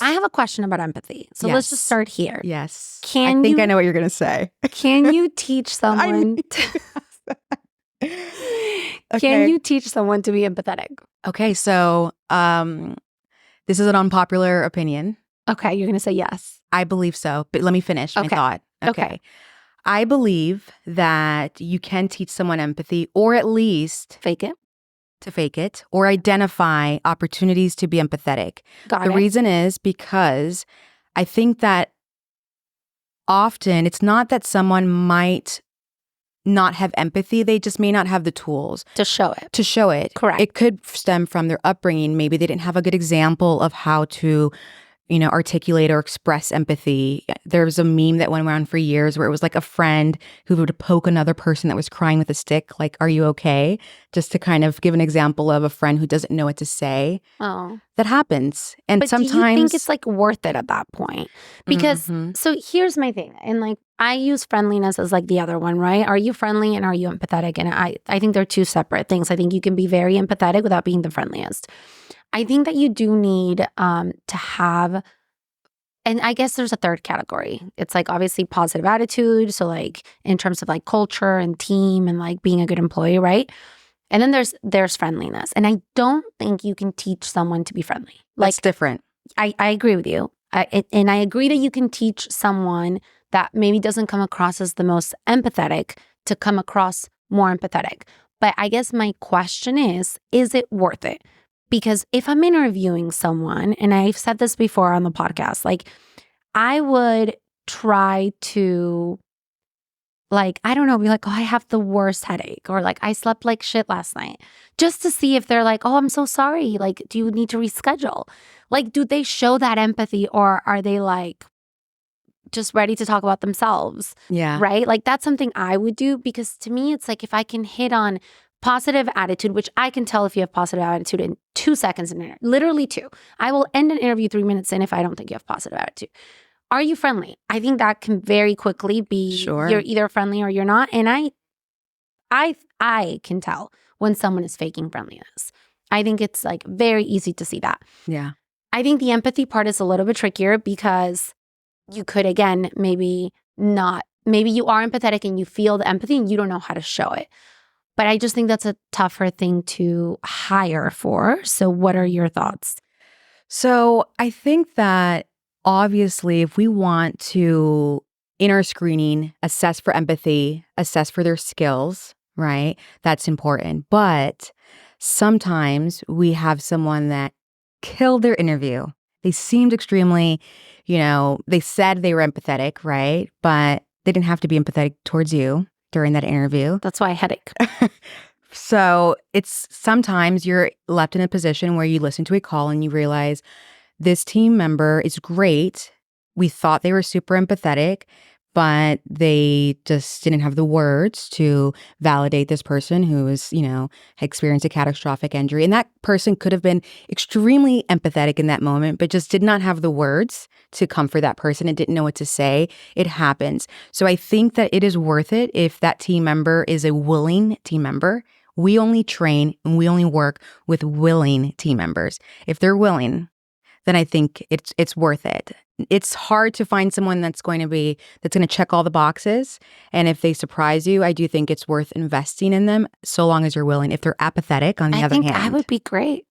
But I have a question about empathy. So let's just start here. Yes. I think I know what you're going to say. Can you teach someone? Can you teach someone to be empathetic? Okay, so this is an unpopular opinion. Okay, you're going to say yes. I believe so, but let me finish my thought. Okay. I believe that you can teach someone empathy, or at least fake it, or identify opportunities to be empathetic. Got it. The reason is because I think that often it's not that someone might not have empathy, they just may not have the tools to show it. Correct. It could stem from their upbringing. Maybe they didn't have a good example of how to, articulate or express empathy. There was a meme that went around for years where it was like a friend who would poke another person that was crying with a stick, like, "Are you okay?" Just to kind of give an example of a friend who doesn't know what to say. Oh. That happens. And but sometimes, do you think it's like worth it at that point? Because so here's my thing. And like I use friendliness as like the other one, right? Are you friendly and are you empathetic? And I think they're two separate things. I think you can be very empathetic without being the friendliest. I think that you do need to have, and I guess there's a third category. It's like obviously positive attitude. So like in terms of like culture and team and like being a good employee, right? And then there's friendliness. And I don't think you can teach someone to be friendly. Like, that's different. I agree with you. And I agree that you can teach someone that maybe doesn't come across as the most empathetic to come across more empathetic. But I guess my question is it worth it? Because if I'm interviewing someone, and I've said this before on the podcast, like I would try to, like, I don't know, be like, "Oh, I have the worst headache," or like, "I slept like shit last night," just to see if they're like, "Oh, I'm so sorry. Like, do you need to reschedule?" Like, do they show that empathy, or are they like just ready to talk about themselves? Yeah. Right? Like, that's something I would do, because to me, it's like if I can hit on positive attitude, which I can tell if you have positive attitude in 2 seconds, literally 2. I will end an interview 3 minutes in if I don't think you have positive attitude. Are you friendly? I think that can very quickly be you're either friendly or you're not. And I can tell when someone is faking friendliness. I think it's like very easy to see that. Yeah. I think the empathy part is a little bit trickier because you could, again, maybe you are empathetic and you feel the empathy and you don't know how to show it. But I just think that's a tougher thing to hire for. So what are your thoughts? So I think that obviously if we want to, in our screening, assess for empathy, assess for their skills, right? That's important. But sometimes we have someone that killed their interview. They seemed extremely, they said they were empathetic, right? But they didn't have to be empathetic towards you during that interview. That's why I headache. So it's sometimes you're left in a position where you listen to a call and you realize this team member is great. We thought they were super empathetic, but they just didn't have the words to validate this person who was, experienced a catastrophic injury. And that person could have been extremely empathetic in that moment, but just did not have the words to comfort that person and didn't know what to say. It happens. So I think that it is worth it if that team member is a willing team member. We only train and we only work with willing team members. If they're willing, then I think it's worth it. It's hard to find someone that's going to check all the boxes. And if they surprise you, I do think it's worth investing in them so long as you're willing. If they're apathetic, on the other hand. I think I would be great.